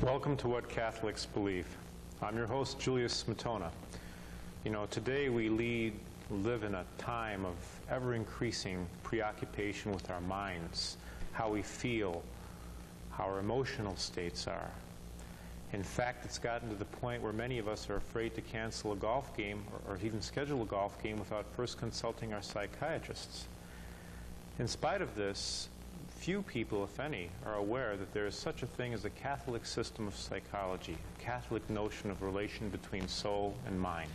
Welcome to What Catholics Believe. I'm your host, Julius Smetona. You know, today we live in a time of ever-increasing preoccupation with our minds, how we feel, how our emotional states are. In fact, it's gotten to the point where many of us are afraid to cancel a golf game or even schedule a golf game without first consulting our psychiatrists. In spite of this, few people, if any, are aware that there is such a thing as a Catholic system of psychology, a Catholic notion of relation between soul and mind.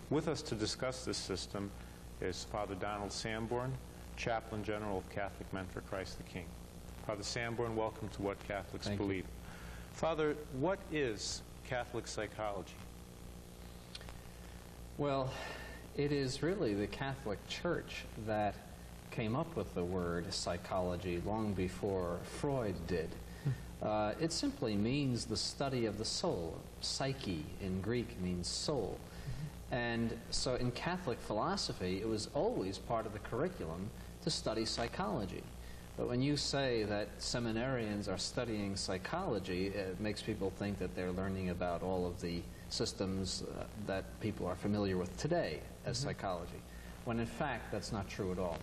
With us to discuss this system is Father Donald Sanborn, Chaplain General of Catholic Men for Christ the King. Father Sanborn, welcome to What Catholics Thank Believe. You. Father, what is Catholic psychology? Well, it is really the Catholic Church that came up with the word psychology long before Freud did. It simply means the study of the soul. Psyche in Greek means soul. And so in Catholic philosophy, it was always part of the curriculum to study psychology. But when you say that seminarians are studying psychology, it makes people think that they're learning about all of the systems that people are familiar with today as psychology, when in fact that's not true at all.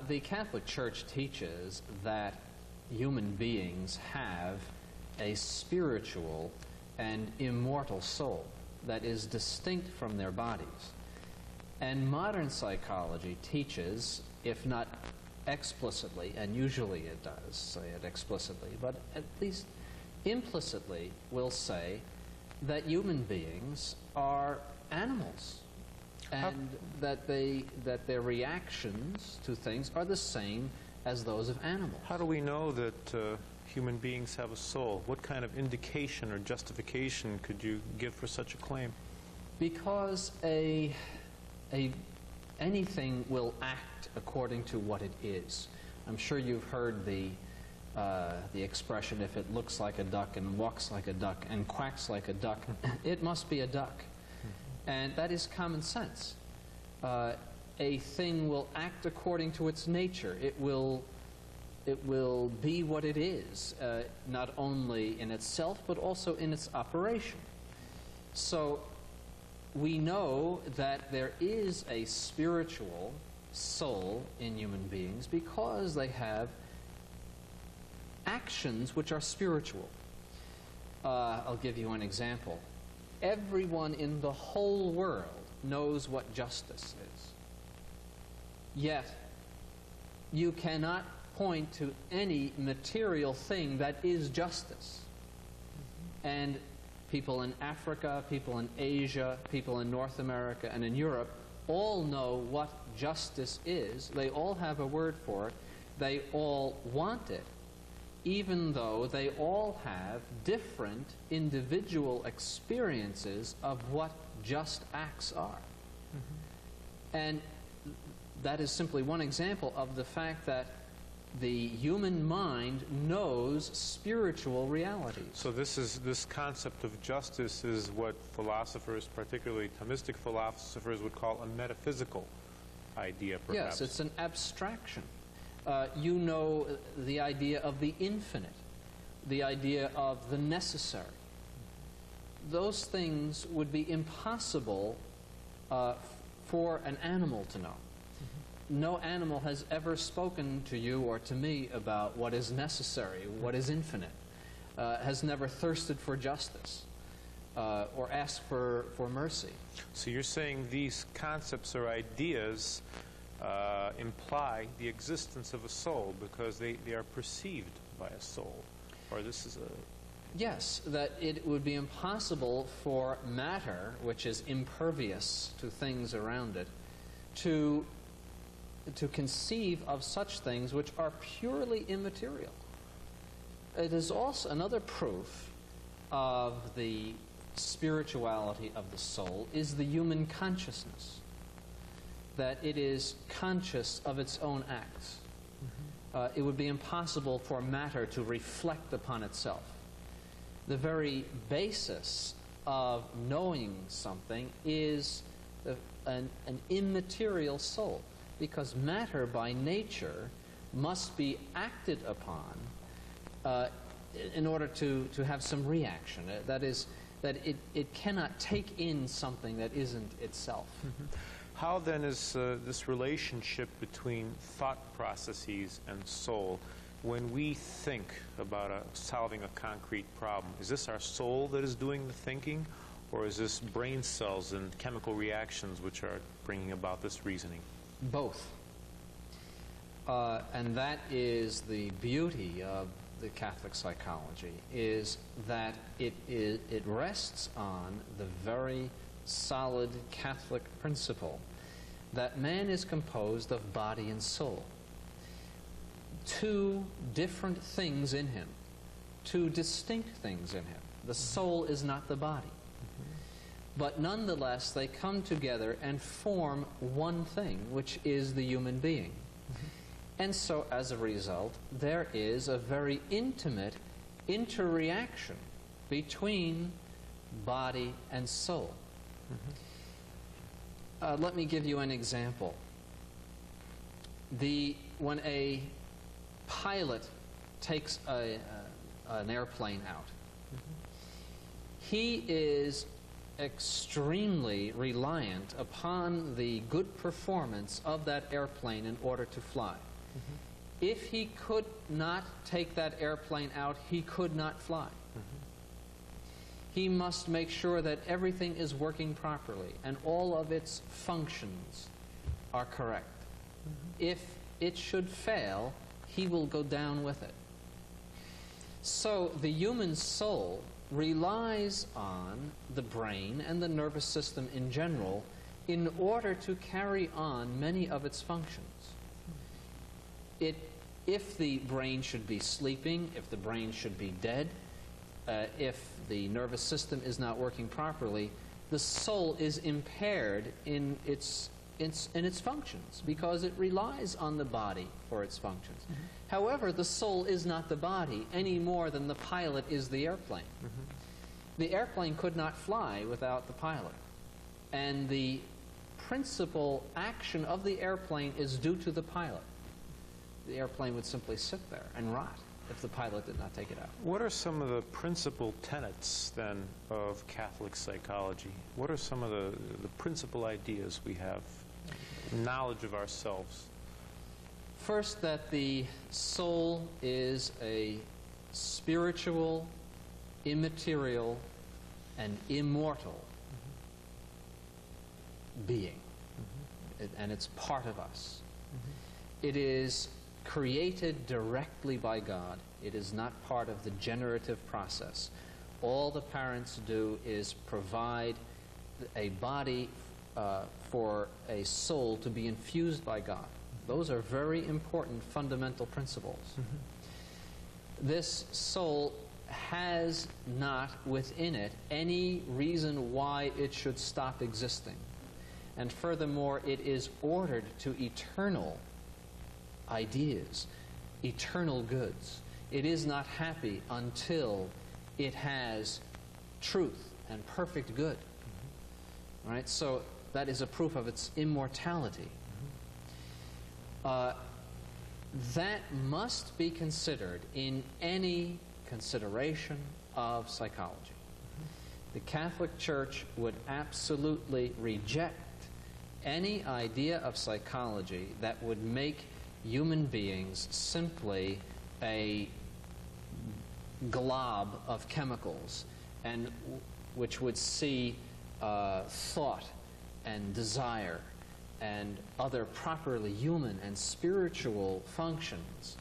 The Catholic Church teaches that human beings have a spiritual and immortal soul that is distinct from their bodies. And modern psychology teaches, if not explicitly, and usually it does say it explicitly, but at least implicitly will say that human beings are animals, and that their reactions to things are the same as those of animals. How do we know that human beings have a soul? What kind of indication or justification could you give for such a claim? Because anything will act according to what it is. I'm sure you've heard the expression, if it looks like a duck and walks like a duck and quacks like a duck, it must be a duck. And that is common sense. A thing will act according to its nature. It will be what it is, not only in itself, but also in its operation. So we know that there is a spiritual soul in human beings because they have actions which are spiritual. I'll give you an example. Everyone in the whole world knows what justice is. Yet, you cannot point to any material thing that is justice. And people in Africa, people in Asia, people in North America, and in Europe all know what justice is. They all have a word for it. They all want it, even though they all have different individual experiences of what just acts are. And that is simply one example of the fact that the human mind knows spiritual realities. So this concept of justice is what philosophers, particularly Thomistic philosophers, would call a metaphysical idea, perhaps. Yes, it's an abstraction. You know the idea of the infinite, the idea of the necessary. Those things would be impossible for an animal to know. No animal has ever spoken to you or to me about what is necessary, what is infinite, has never thirsted for justice or asked for mercy. So you're saying these concepts or ideas imply the existence of a soul because they are perceived by a soul, or this is a... Yes, that it would be impossible for matter, which is impervious to things around it, to conceive of such things which are purely immaterial. It is also another proof of the spirituality of the soul is the human consciousness, that it is conscious of its own acts. It would be impossible for matter to reflect upon itself. The very basis of knowing something is an immaterial soul, because matter by nature must be acted upon in order to have some reaction. That is, that it cannot take in something that isn't itself. How then is this relationship between thought processes and soul? When we think about solving a concrete problem, is this our soul that is doing the thinking, or is this brain cells and chemical reactions which are bringing about this reasoning? Both. And that is the beauty of the Catholic psychology, is that it rests on the very solid Catholic principle that man is composed of body and soul. Two different things in him, two distinct things in him. The soul is not the body. But nonetheless, they come together and form one thing, which is the human being. And so, as a result, there is a very intimate interreaction between body and soul. Let me give you an example. When a pilot takes an airplane out, he is extremely reliant upon the good performance of that airplane in order to fly. If he could not take that airplane out, he could not fly. He must make sure that everything is working properly and all of its functions are correct. If it should fail, he will go down with it. So the human soul relies on the brain and the nervous system in general in order to carry on many of its functions. If the brain should be sleeping, if the brain should be dead, if the nervous system is not working properly, the soul is impaired in its functions because it relies on the body for its functions. However, the soul is not the body any more than the pilot is the airplane. The airplane could not fly without the pilot. And the principal action of the airplane is due to the pilot. The airplane would simply sit there and rot if the pilot did not take it out. What are some of the principal tenets, then, of Catholic psychology? What are some of the principal ideas we have, knowledge of ourselves? First, that the soul is a spiritual, immaterial, and immortal being. And it's part of us. It is created directly by God. It is not part of the generative process. All the parents do is provide a body for a soul to be infused by God. Those are very important fundamental principles. This soul has not within it any reason why it should stop existing. And furthermore, it is ordered to eternal ideas, eternal goods. It is not happy until it has truth and perfect good. Right? So that is a proof of its immortality. That must be considered in any consideration of psychology. The Catholic Church would absolutely reject any idea of psychology that would make human beings simply a glob of chemicals, and which would see thought and desire and other properly human and spiritual functions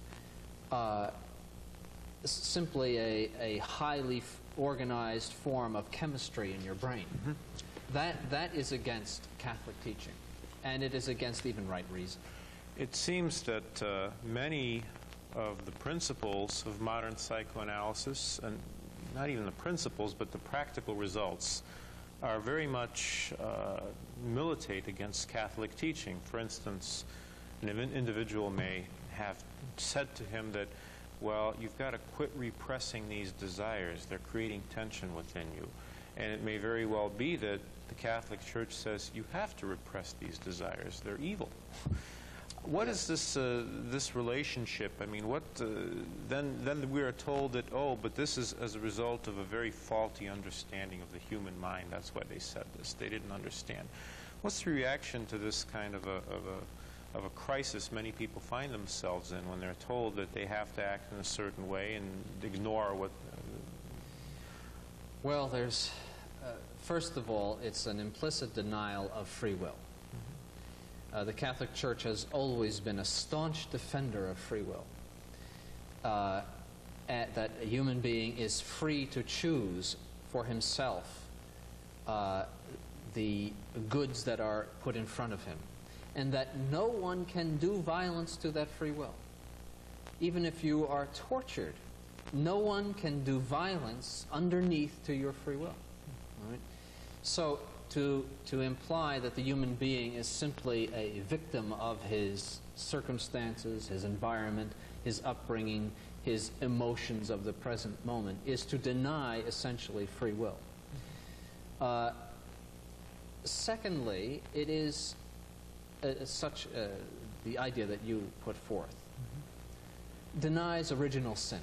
simply a highly organized form of chemistry in your brain. That is against Catholic teaching, and it is against even right reason. It seems that many of the principles of modern psychoanalysis, and not even the principles, but the practical results, are very much militate against Catholic teaching. For instance, an individual may have said to him that, well, you've got to quit repressing these desires. They're creating tension within you. And it may very well be that the Catholic Church says you have to repress these desires. They're evil. What is this relationship? I mean, what then we are told that, oh, but this is as a result of a very faulty understanding of the human mind. That's why they said this. They didn't understand. What's the reaction to this kind of a crisis many people find themselves in when they're told that they have to act in a certain way and ignore what? Well, there's first of all, it's an implicit denial of free will. The Catholic Church has always been a staunch defender of free will. That a human being is free to choose for himself the goods that are put in front of him, and that no one can do violence to that free will. Even if you are tortured, no one can do violence underneath to your free will. All right? So to imply that the human being is simply a victim of his circumstances, his environment, his upbringing, his emotions of the present moment, is to deny essentially free will. Secondly, it is the idea that you put forth denies original sin.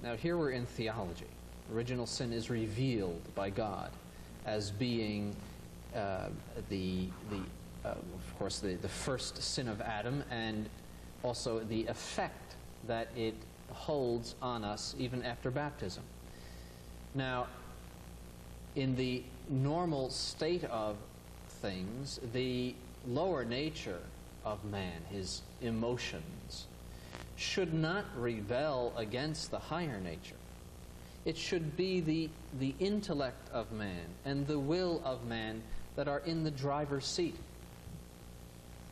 Now here we're in theology. Original sin is revealed by God as being of course, the first sin of Adam, and also the effect that it holds on us even after baptism. Now, in the normal state of things, the lower nature of man, his emotions, should not rebel against the higher nature. It should be the intellect of man and the will of man that are in the driver's seat.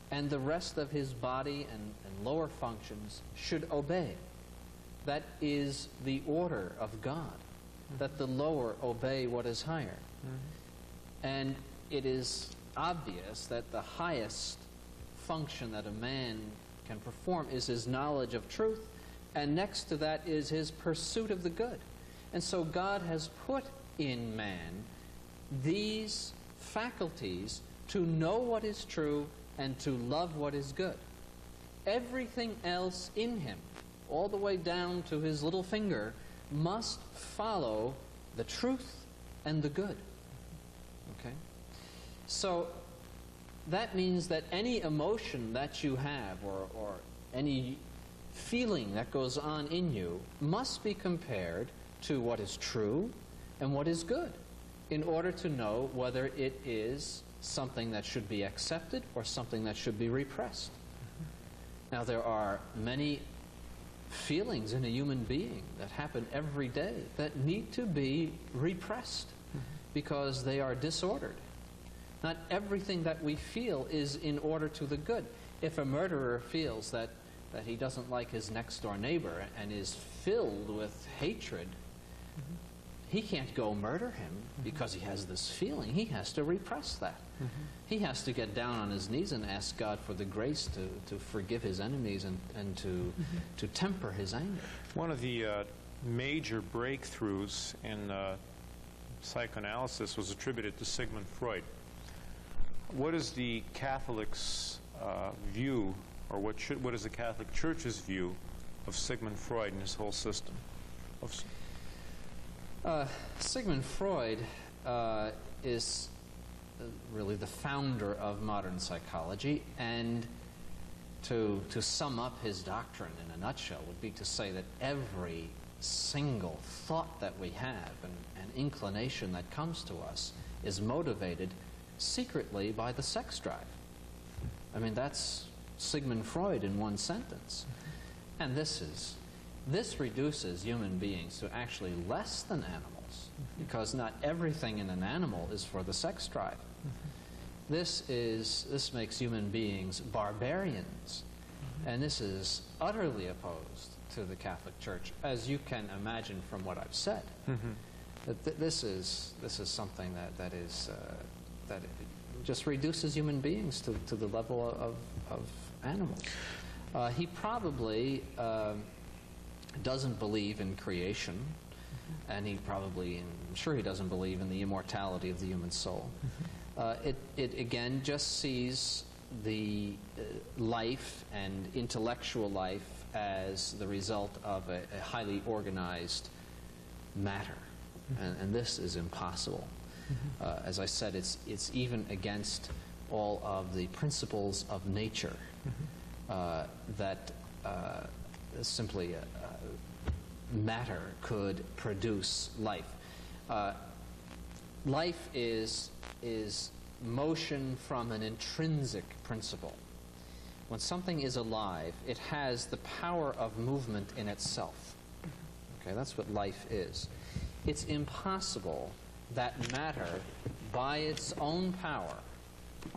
And the rest of his body and lower functions should obey. That is the order of God, that the lower obey what is higher. And it is obvious that the highest function that a man can perform is his knowledge of truth, and next to that is his pursuit of the good. And so God has put in man these faculties to know what is true and to love what is good. Everything else in him, all the way down to his little finger, must follow the truth and the good. Okay? So that means that any emotion that you have or any feeling that goes on in you must be compared to what is true and what is good in order to know whether it is something that should be accepted or something that should be repressed. Now, there are many feelings in a human being that happen every day that need to be repressed because they are disordered. Not everything that we feel is in order to the good. If a murderer feels that he doesn't like his next-door neighbor and is filled with hatred, he can't go murder him because he has this feeling. He has to repress that. He has to get down on his knees and ask God for the grace to forgive his enemies and to temper his anger. One of the major breakthroughs in psychoanalysis was attributed to Sigmund Freud. What is the Catholic's view, or what is the Catholic Church's view of Sigmund Freud and his whole system? Sigmund Freud is really the founder of modern psychology, and to sum up his doctrine in a nutshell would be to say that every single thought that we have and inclination that comes to us is motivated secretly by the sex drive. I mean, that's Sigmund Freud in one sentence. And this reduces human beings to actually less than animals, because not everything in an animal is for the sex drive. This makes human beings barbarians, and this is utterly opposed to the Catholic Church, as you can imagine from what I've said. That this is something that just reduces human beings to the level of animals. He probably doesn't believe in creation, and I'm sure he doesn't believe in the immortality of the human soul. It again just sees life and intellectual life as the result of a highly organized matter. And this is impossible. As I said, it's even against all of the principles of nature that simply matter could produce life. Life is motion from an intrinsic principle. When something is alive, it has the power of movement in itself. Okay, that's what life is. It's impossible that matter, by its own power,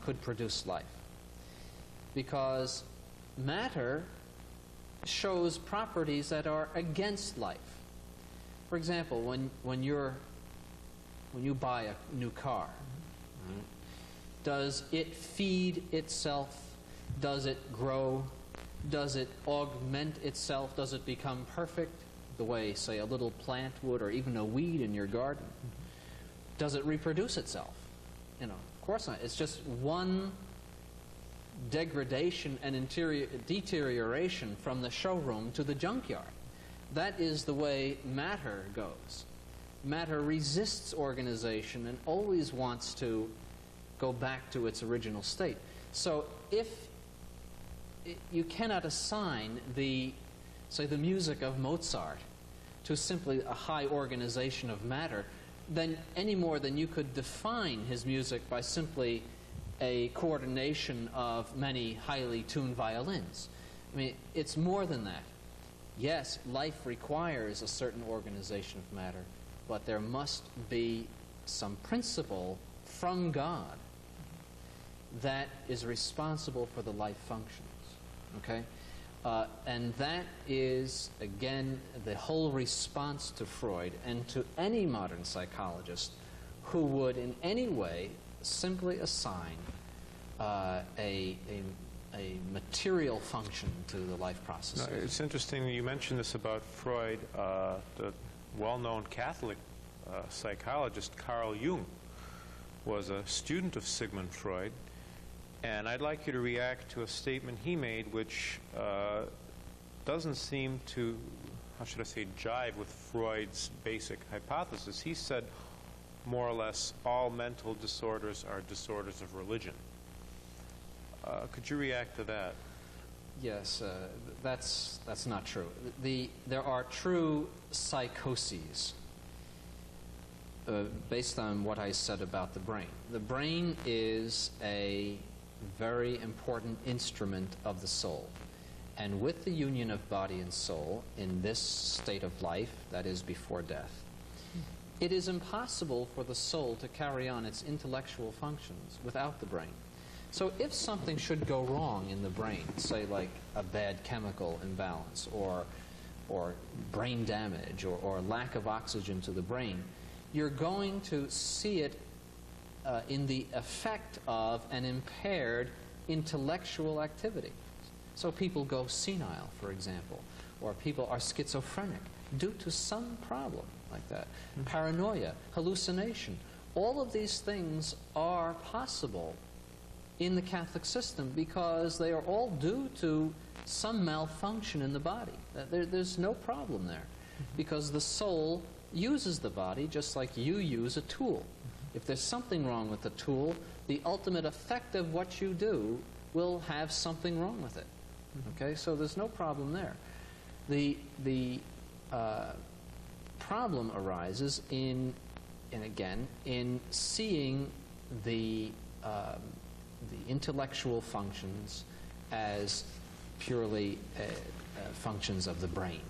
could produce life. Because matter shows properties that are against life. For example, when you buy a new car, right, does it feed itself? Does it grow? Does it augment itself? Does it become perfect the way, say, a little plant would, or even a weed in your garden? Does it reproduce itself? Of course not. It's just one degradation and deterioration from the showroom to the junkyard. That is the way matter goes. Matter resists organization and always wants to go back to its original state. So if you cannot assign the music of Mozart to simply a high organization of matter, then any more than you could define his music by simply a coordination of many highly tuned violins. I mean, it's more than that. Yes, life requires a certain organization of matter, but there must be some principle from God that is responsible for the life functions. Okay? And that is, again, the whole response to Freud and to any modern psychologist who would in any way simply assign a material function to the life processes. Now, it's interesting that you mentioned this about Freud. The well-known Catholic psychologist Carl Jung was a student of Sigmund Freud, and I'd like you to react to a statement he made which doesn't seem to, how should I say, jive with Freud's basic hypothesis. He said, more or less, all mental disorders are disorders of religion. Could you react to that? Yes, that's not true. There are true psychoses based on what I said about the brain. The brain is a very important instrument of the soul. And with the union of body and soul in this state of life, that is before death, it is impossible for the soul to carry on its intellectual functions without the brain. So if something should go wrong in the brain, say like a bad chemical imbalance or brain damage or lack of oxygen to the brain, you're going to see it in the effect of an impaired intellectual activity. So people go senile, for example, or people are schizophrenic due to some problem like that. Paranoia, hallucination, all of these things are possible in the Catholic system because they are all due to some malfunction in the body. There's no problem there because the soul uses the body just like you use a tool. If there's something wrong with the tool, the ultimate effect of what you do will have something wrong with it. Okay, so there's no problem there. The problem arises in seeing the intellectual functions as purely functions of the brain.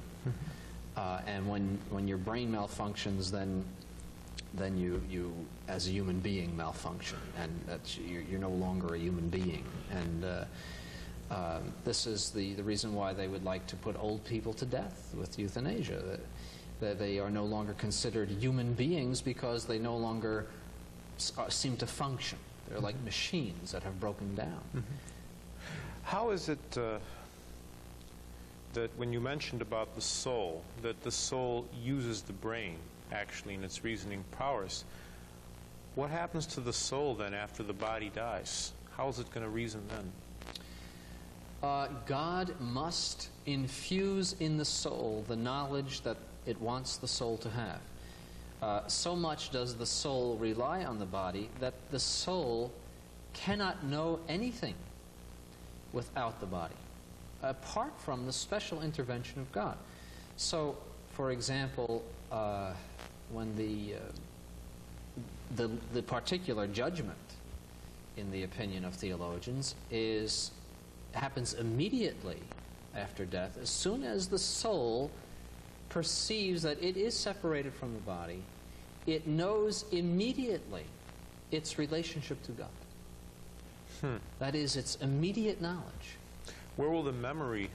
And when your brain malfunctions, then you as a human being malfunction, and you're no longer a human being. And this is the reason why they would like to put old people to death with euthanasia. That they are no longer considered human beings because they no longer seem to function. They're like machines that have broken down. How is it that when you mentioned about the soul, that the soul uses the brain actually in its reasoning powers, what happens to the soul then after the body dies? How is it going to reason then? God must infuse in the soul the knowledge that it wants the soul to have. So much does the soul rely on the body that the soul cannot know anything without the body, apart from the special intervention of God. So, for example, when the particular judgment, in the opinion of theologians, happens immediately after death, as soon as the soul perceives that it is separated from the body, it knows immediately its relationship to God. That is, its immediate knowledge. Where will the memory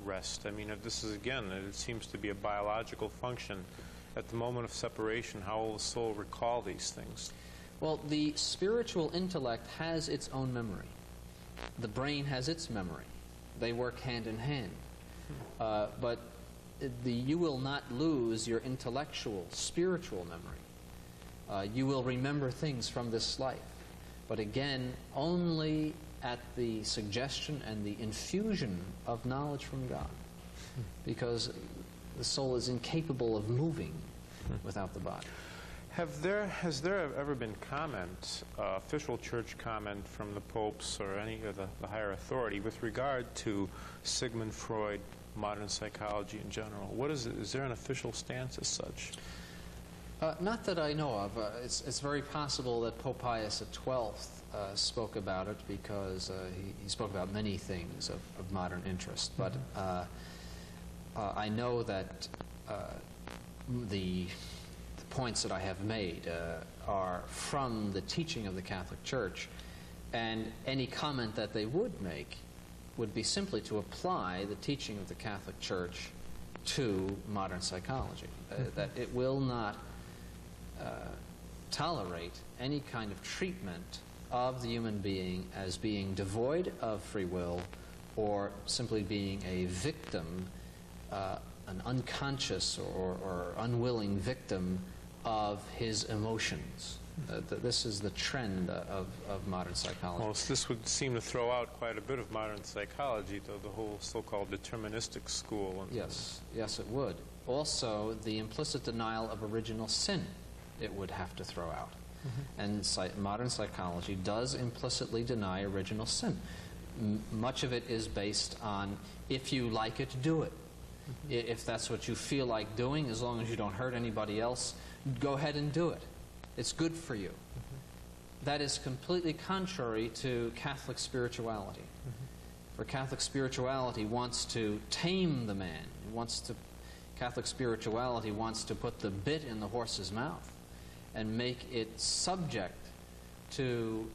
rest? I mean, if this is, again, it seems to be a biological function. At the moment of separation, how will the soul recall these things? Well, the spiritual intellect has its own memory. The brain has its memory. They work hand in hand. But you will not lose your intellectual, spiritual memory. You will remember things from this life. But again, only at the suggestion and the infusion of knowledge from God. Because the soul is incapable of moving without the body. Has there ever been comment, official church comment from the popes or any of the higher authority with regard to Sigmund Freud, modern psychology in general? Is there an official stance as such? Not that I know of. It's very possible that Pope Pius XII spoke about it, because he spoke about many things of modern interest. But I know that the points that I have made are from the teaching of the Catholic Church, and any comment that they would make would be simply to apply the teaching of the Catholic Church to modern psychology. That it will not tolerate any kind of treatment of the human being as being devoid of free will, or simply being a victim, an unconscious or unwilling victim of his emotions. This is the trend of modern psychology. Well, this would seem to throw out quite a bit of modern psychology, though, the whole so-called deterministic school. Yes, it would. Also, the implicit denial of original sin, it would have to throw out. And modern psychology does implicitly deny original sin. Much of it is based on, if you like it, do it. If that's what you feel like doing, as long as you don't hurt anybody else, go ahead and do it. It's good for you. That is completely contrary to Catholic spirituality. For Catholic spirituality wants to tame the man. Catholic spirituality wants to put the bit in the horse's mouth and make it subject to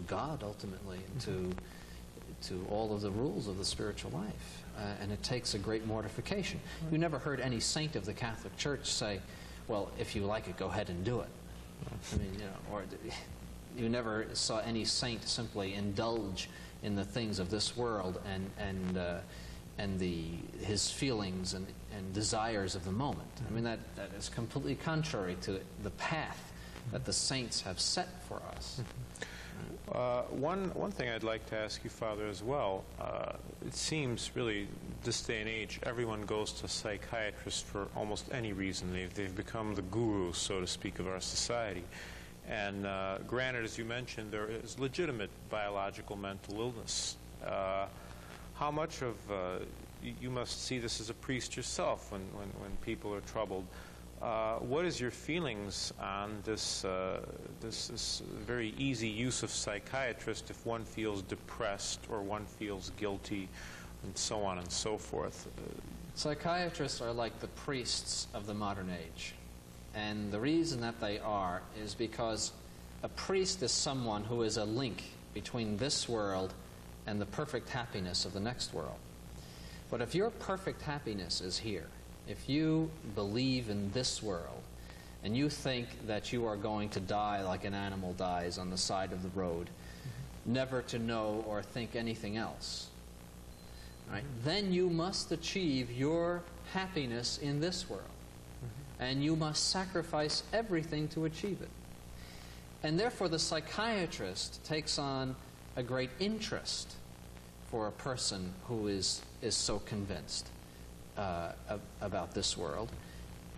God, ultimately, and to all of the rules of the spiritual life. And it takes a great mortification. You never heard any saint of the Catholic Church say, well, if you like it, go ahead and do it. I mean, or you never saw any saint simply indulge in the things of this world and his feelings and desires of the moment. I mean, that is completely contrary to the path that the saints have set for us. One thing I'd like to ask you, Father, as well, it seems really this day and age everyone goes to psychiatrists for almost any reason. They've become the gurus, so to speak, of our society. And granted, as you mentioned, there is legitimate biological mental illness. How much of you must see this as a priest yourself when people are troubled. What is your feelings on this very easy use of psychiatrist if one feels depressed or one feels guilty, and so on and so forth? Psychiatrists are like the priests of the modern age. And the reason that they are is because a priest is someone who is a link between this world and the perfect happiness of the next world. But if your perfect happiness is here, if you believe in this world, and you think that you are going to die like an animal dies on the side of the road, never to know or think anything else, right? Then you must achieve your happiness in this world. And you must sacrifice everything to achieve it. And therefore the psychiatrist takes on a great interest for a person who is so convinced about this world,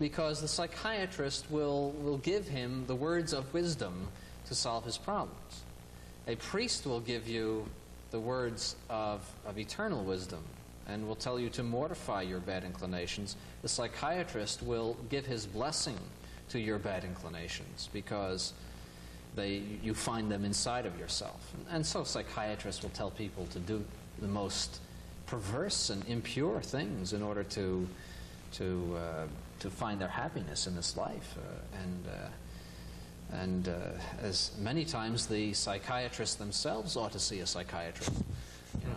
because the psychiatrist will give him the words of wisdom to solve his problems. A priest will give you the words of eternal wisdom and will tell you to mortify your bad inclinations. The psychiatrist will give his blessing to your bad inclinations because you find them inside of yourself. And so psychiatrists will tell people to do the most perverse and impure things in order to find their happiness in this life. And as many times the psychiatrists themselves ought to see a psychiatrist. You know,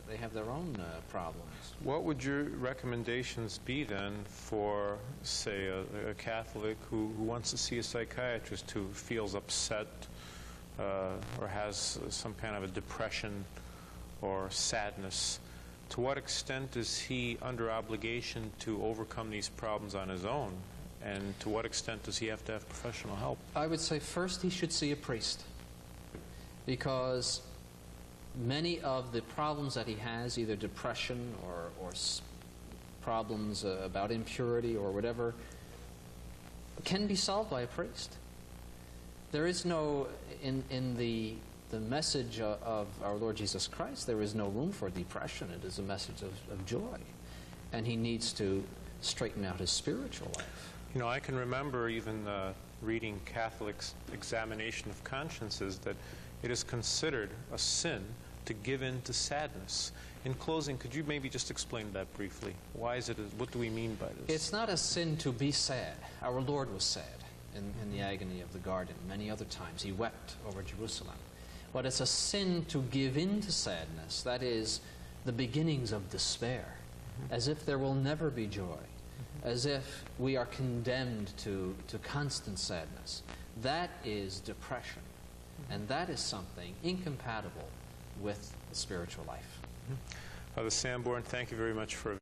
they have their own problems. What would your recommendations be then for, say, a Catholic who wants to see a psychiatrist, who feels upset or has some kind of a depression or sadness? To what extent is he under obligation to overcome these problems on his own? And to what extent does he have to have professional help? I would say first he should see a priest, because many of the problems that he has, either depression or problems about impurity or whatever, can be solved by a priest. There is no, in the message of our Lord Jesus Christ, there is no room for depression. It is a message of joy. And he needs to straighten out his spiritual life. You know, I can remember even reading Catholics' examination of consciences that it is considered a sin to give in to sadness. In closing, could you maybe just explain that briefly? Why is it? What do we mean by this? It's not a sin to be sad. Our Lord was sad in the agony of the garden. Many other times he wept over Jerusalem. But it's a sin to give in to sadness. That is the beginnings of despair, as if there will never be joy, as if we are condemned to constant sadness. That is depression, and that is something incompatible with the spiritual life. Father Sanborn, thank you very much for